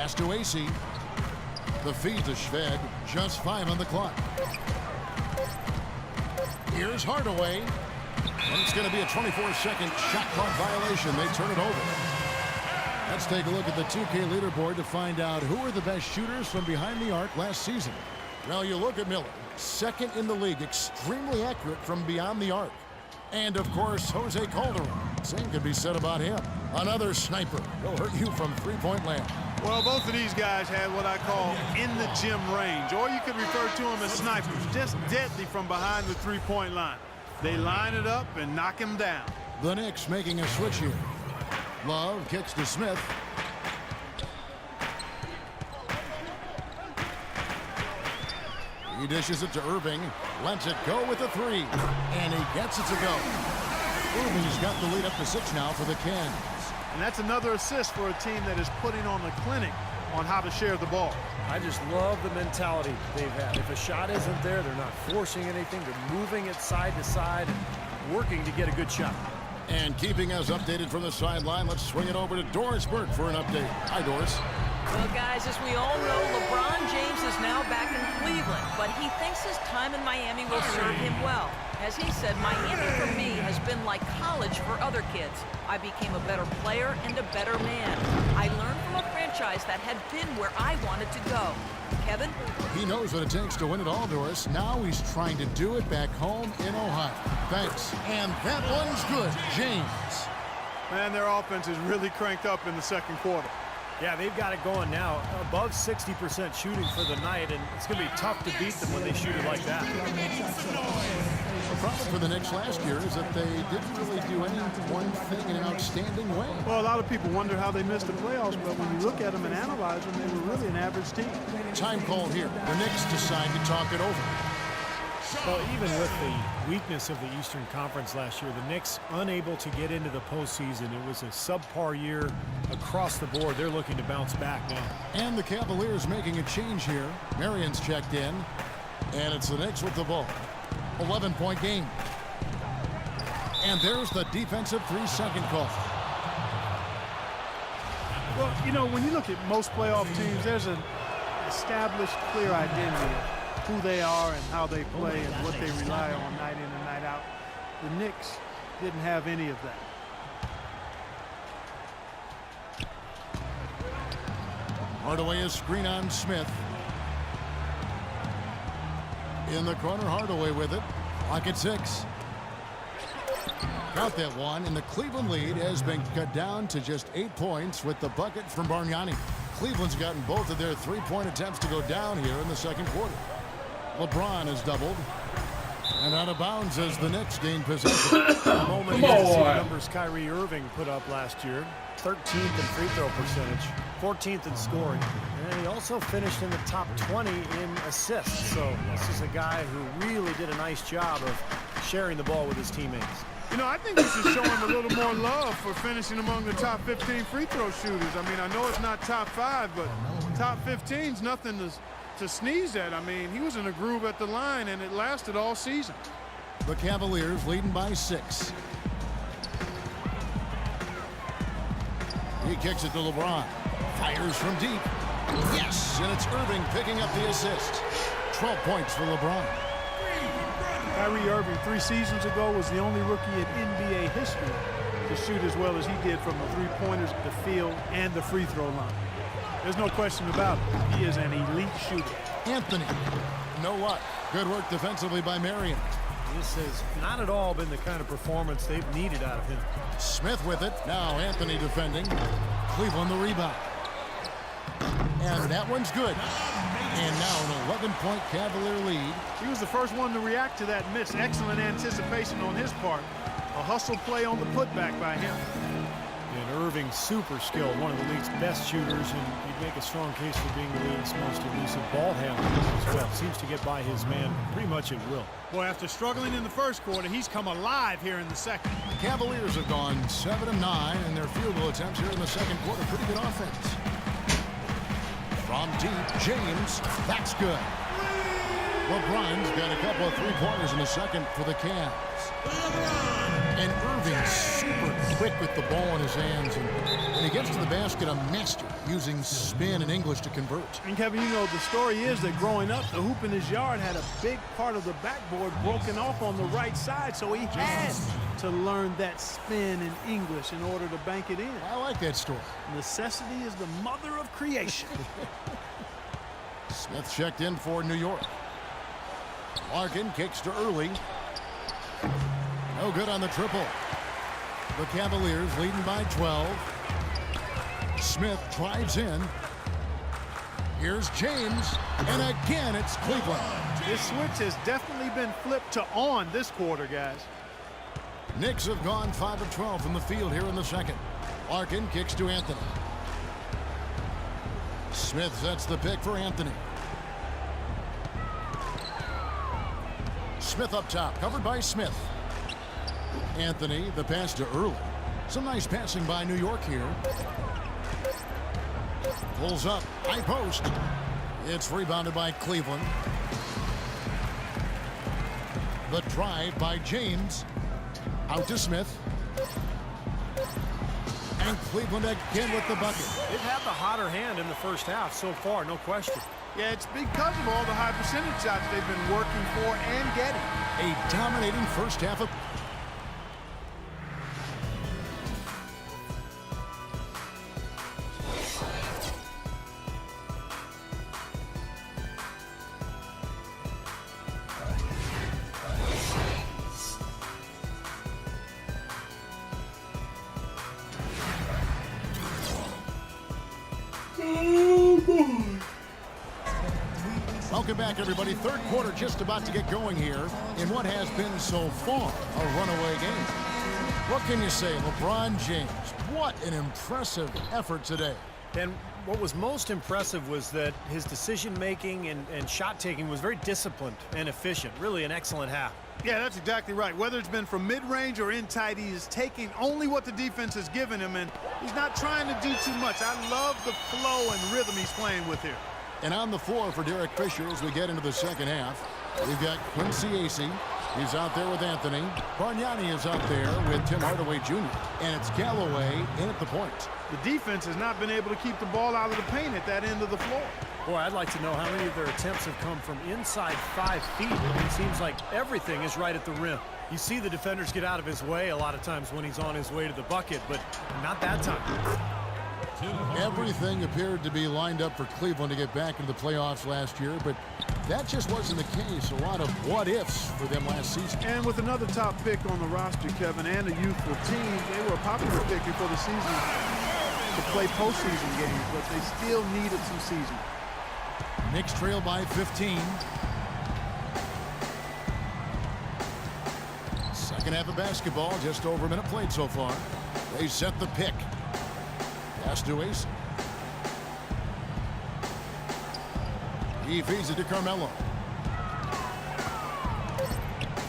Pass to AC. The feed to Shved. Just 5 on the clock. Here's Hardaway. And it's going to be a 24-second shot clock violation. They turn it over. Let's take a look at the 2K leaderboard to find out who are the best shooters from behind the arc last season. Well, you look at Miller, second in the league, extremely accurate from beyond the arc. And, of course, Jose Calderon. Same could be said about him. Another sniper. He'll hurt you from three-point land. Well, both of these guys had what I call in-the-gym range, or you could refer to them as snipers, just deadly from behind the three-point line. They line it up and knock him down. The Knicks making a switch here. Love kicks to Smith. He dishes it to Irving. Lets it go with a 3. And he gets it to go. Irving's got the lead up to 6 now for the Cans. And that's another assist for a team that is putting on a clinic on how to share the ball. I just love the mentality they've had. If a shot isn't there, they're not forcing anything. They're moving it side to side and working to get a good shot. And keeping us updated from the sideline, let's swing it over to Doris Burke for an update. Hi, Doris. Well, guys, as we all know, LeBron James is now back in Cleveland, but he thinks his time in Miami will serve him well. As he said, Miami for me has been like college for other kids. I became a better player and a better man. I learned from a franchise that had been where I wanted to go. Kevin? He knows what it takes to win it all, Doris. Now he's trying to do it back home in Ohio. Thanks. And that one's good. James. Man, their offense is really cranked up in the second quarter. Yeah, they've got it going now. Above 60% shooting for the night, and it's going to be tough to beat them when they shoot it like that. The problem for the Knicks last year is that they didn't really do any one thing in an outstanding way. Well, a lot of people wonder how they missed the playoffs, but when you look at them and analyze them, they were really an average team. Time called here. The Knicks decide to talk it over. Well, even with the weakness of the Eastern Conference last year, the Knicks unable to get into the postseason. It was a subpar year across the board. They're looking to bounce back now. And the Cavaliers making a change here. Marion's checked in, and it's the Knicks with the ball. 11-point game. And there's the defensive 3-second call. Well, you know, when you look at most playoff teams, there's an established, clear identity of who they are and how they play and what they rely on night in and night out. The Knicks didn't have any of that. Hardaway is screen on Smith. In the corner, Hardaway with it. Clock at 6. Got that one, and the Cleveland lead has been cut down to just 8 points with the bucket from Bargnani. Cleveland's gotten both of their three-point attempts to go down here in the second quarter. LeBron has doubled. And out of bounds as the Knicks gain possession. A moment here to see the numbers Kyrie Irving put up last year. 13th in free throw percentage, 14th in scoring. And he also finished in the top 20 in assists. So this is a guy who really did a nice job of sharing the ball with his teammates. You know, I think we should show him a little more love for finishing among the top 15 free throw shooters. I mean, I know it's not top 5, but top 15's nothing to sneeze at. I mean, he was in a groove at the line, and it lasted all season. The Cavaliers leading by 6. He kicks it to LeBron. Fires from deep. Yes, and it's Irving picking up the assist. 12 points for LeBron. Kyrie Irving 3 seasons ago was the only rookie in NBA history to shoot as well as he did from the three-pointers, the field, and the free throw line. There's no question about it. He is an elite shooter. Anthony, no luck. Good work defensively by Marion. This has not at all been the kind of performance they've needed out of him. Smith with it. Now Anthony defending. Cleveland the rebound. And that one's good. And now an 11-point Cavalier lead. He was the first one to react to that miss. Excellent anticipation on his part. A hustle play on the putback by him. And Irving, super skilled, one of the league's best shooters, and you'd make a strong case for being the league's most elusive ball handler as well. Seems to get by his man pretty much at will. Boy, after struggling in the first quarter, he's come alive here in the second. The Cavaliers have gone 7 of 9 in their field goal attempts here in the second quarter. Pretty good offense. From deep, James, that's good. LeBron's got a couple of three-pointers in the second for the Cavs. And Irving super quick with the ball in his hands. And when he gets to the basket, a master using spin and English to convert. And Kevin, you know, the story is that growing up, the hoop in his yard had a big part of the backboard broken off on the right side, so he had to learn that spin in English in order to bank it in. I like that story. Necessity is the mother of creation. Smith checked in for New York. Larkin kicks to Early. No good on the triple. The Cavaliers leading by 12. Smith drives in. Here's James, and again it's Cleveland. This switch has definitely been flipped to on this quarter, guys. Knicks have gone 5 of 12 from the field here in the second. Larkin kicks to Anthony. Smith sets the pick for Anthony. Smith up top, covered by Smith. Anthony, the pass to Early. Some nice passing by New York here. Pulls up, high post. It's rebounded by Cleveland. The drive by James. Out to Smith. And Cleveland again with the bucket. They've had the hotter hand in the first half so far, no question. Yeah, it's because of all the high percentage shots they've been working for and getting. A dominating first half of... Welcome back, everybody. Third quarter just about to get going here in what has been so far a runaway game. What can you say? LeBron James, what an impressive effort today. And what was most impressive was that his decision-making and shot-taking was very disciplined and efficient. Really an excellent half. Yeah, that's exactly right. Whether it's been from mid-range or in tight, he is taking only what the defense has given him, and he's not trying to do too much. I love the flow and rhythm he's playing with here. And on the floor for Derek Fisher as we get into the second half, we've got Quincy Acey. He's out there with Anthony. Bargnani is out there with Tim Hardaway Jr. And it's Galloway in at the point. The defense has not been able to keep the ball out of the paint at that end of the floor. Boy, I'd like to know how many of their attempts have come from inside 5 feet. It seems like everything is right at the rim. You see the defenders get out of his way a lot of times when he's on his way to the bucket, but not that time. Everything appeared to be lined up for Cleveland to get back into the playoffs last year, but that just wasn't the case. A lot of what-ifs for them last season. And with another top pick on the roster, Kevin, and a youthful team, they were a popular pick before the season to play postseason games, but they still needed some season. Knicks trail by 15. Second half of basketball, just over a minute played so far. They set the pick. Pass to Acey. He feeds it to Carmelo.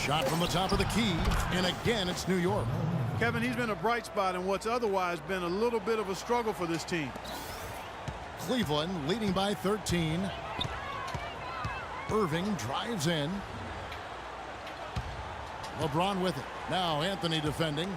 Shot from the top of the key, and again it's New York. Kevin, he's been a bright spot in what's otherwise been a little bit of a struggle for this team. Cleveland leading by 13. Irving drives in. LeBron with it. Now Anthony defending.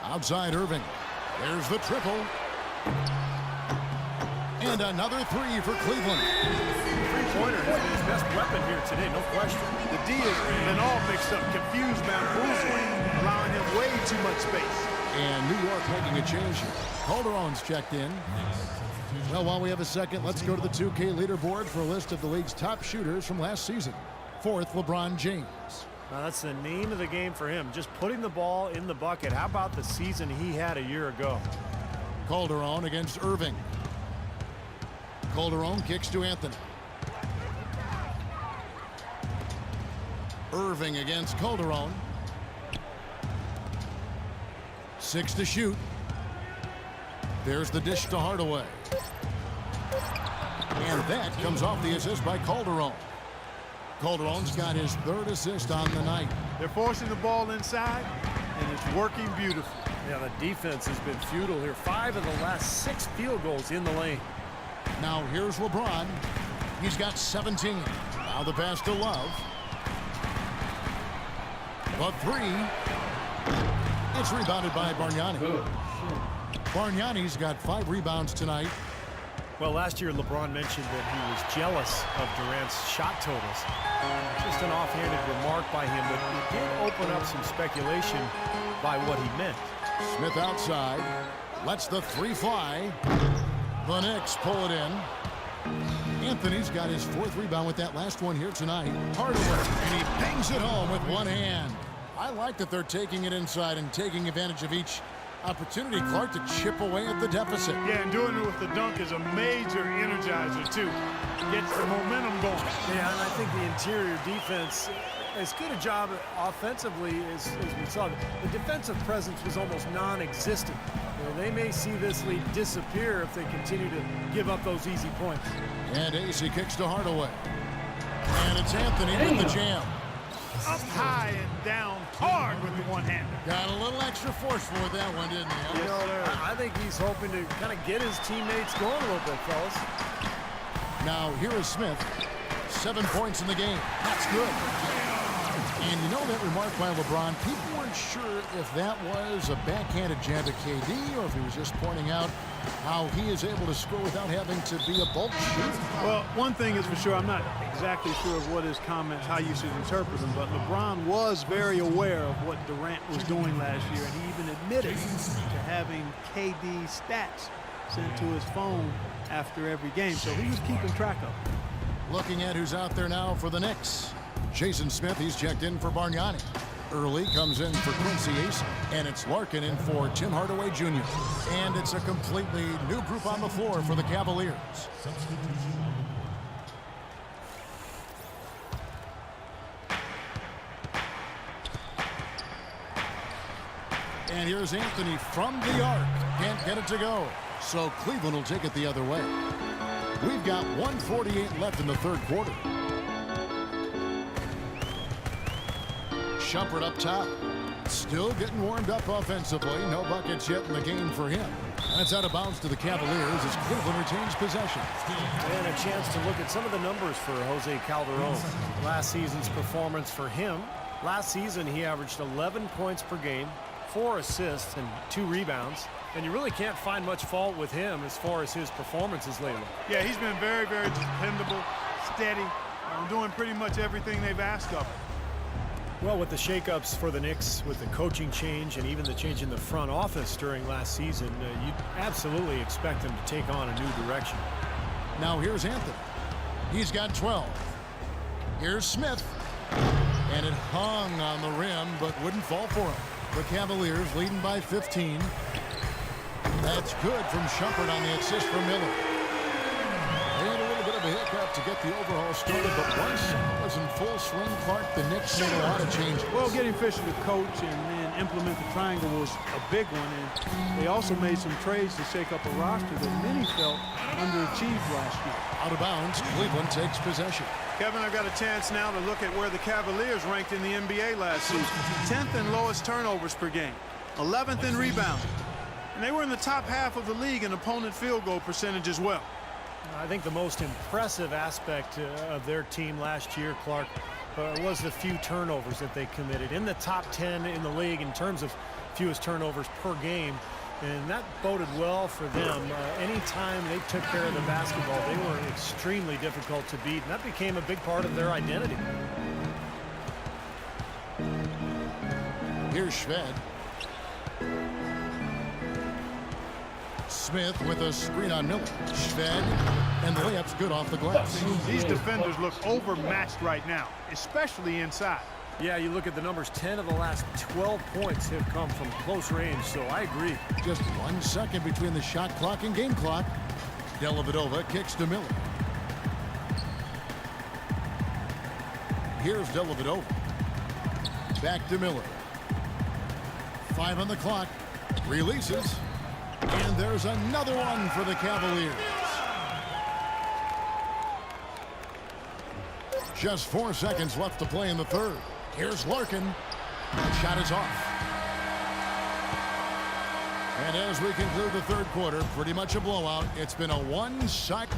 Outside Irving. There's the triple. And another three for Cleveland. Three-pointer has been his best weapon here today, no question. The D has been all mixed up, confused, bamboozling, allowing him way too much space. And New York making a change here. Calderon's checked in. Well, while we have a second, let's go to the 2K leaderboard for a list of the league's top shooters from last season. Fourth, LeBron James. Now, that's the name of the game for him, just putting the ball in the bucket. How about the season he had a year ago? Calderon against Irving. Calderon kicks to Anthony. Irving against Calderon. 6 to shoot. There's the dish to Hardaway. And that comes off the assist by Calderon. Calderon's got his third assist on the night. They're forcing the ball inside, and it's working beautifully. Yeah, the defense has been futile here. 5 of the last 6 field goals in the lane. Now here's LeBron. He's got 17. Now the pass to Love. The three. It's rebounded by Bargnani. Bargnani's got 5 rebounds tonight. Well, last year LeBron mentioned that he was jealous of Durant's shot totals. Just an offhanded remark by him, but it did open up some speculation by what he meant. Smith outside. Lets the three fly. The Knicks pull it in. Anthony's got his 4th rebound with that last one here tonight. Hardaway, and he bangs it home with one hand. I like that they're taking it inside and taking advantage of each opportunity, Clark, to chip away at the deficit. Yeah, and doing it with the dunk is a major energizer, too. Gets the momentum going. Yeah, and I think the interior defense, as good a job offensively as we saw, the defensive presence was almost non-existent. They may see this lead disappear if they continue to give up those easy points. And AC kicks to Hardaway. And it's Anthony with the jam. Up high and down hard with the one-hander. Got a little extra forceful with that one, didn't he? You know, I think he's hoping to kind of get his teammates going a little bit, fellas. Now, here is Smith. 7 points in the game. That's good. And you know that remark by LeBron, people weren't sure if that was a backhanded jab at KD or if he was just pointing out how he is able to score without having to be a bulk shooter. Well, one thing is for sure, I'm not exactly sure of what his comments, how you should interpret them, but LeBron was very aware of what Durant was doing last year, and he even admitted to having KD stats sent to his phone after every game, so he was keeping track of it. Looking at who's out there now for the Knicks. Jason Smith, he's checked in for Bargnani. Early comes in for Quincy Ace, and it's Larkin in for Tim Hardaway Jr. And it's a completely new group on the floor for the Cavaliers. And here's Anthony from the arc. Can't get it to go. So Cleveland will take it the other way. We've got 1:48 left in the 3rd quarter. Shumpert up top. Still getting warmed up offensively. No buckets yet in the game for him. And it's out of bounds to the Cavaliers as Cleveland retains possession. And a chance to look at some of the numbers for Jose Calderon. Last season's performance for him. Last season, he averaged 11 points per game, 4 assists, and 2 rebounds. And you really can't find much fault with him as far as his performances lately. Yeah, he's been very, very dependable, steady, doing pretty much everything they've asked of him. Well, with the shakeups for the Knicks, with the coaching change and even the change in the front office during last season, you'd absolutely expect them to take on a new direction. Now here's Anthony. He's got 12. Here's Smith. And it hung on the rim, but wouldn't fall for him. The Cavaliers leading by 15. That's good from Shumpert on the assist from Miller. They had a little bit of a hiccup to get the overhaul started, but once it was in full swing, Clark, the Knicks made a lot of changes. Well, getting Fisher to coach and then implement the triangle was a big one, and they also made some trades to shake up a roster that many felt underachieved last year. Out of bounds, Cleveland takes possession. Kevin, I've got a chance now to look at where the Cavaliers ranked in the NBA last season. 10th in lowest turnovers per game, 11th in rebound. And they were in the top half of the league in opponent field goal percentage as well. I think the most impressive aspect of their team last year, Clark, was the few turnovers that they committed. In the top 10 in the league in terms of fewest turnovers per game. And that boded well for them. Anytime they took care of the basketball, they were extremely difficult to beat. And that became a big part of their identity. Here's Shved. Smith with a screen on Miller. Shved, and the layup's good off the glass. These defenders look overmatched right now, especially inside. Yeah, you look at the numbers, 10 of the last 12 points have come from close range, so I agree. Just 1 second between the shot clock and game clock. Dellavedova kicks to Miller. Here's Dellavedova. Back to Miller. 5 on the clock. Releases. And there's another one for the Cavaliers. Just 4 seconds left to play in the 3rd. Here's Larkin. That shot is off. And as we conclude the 3rd quarter, pretty much a blowout. It's been a one-sided.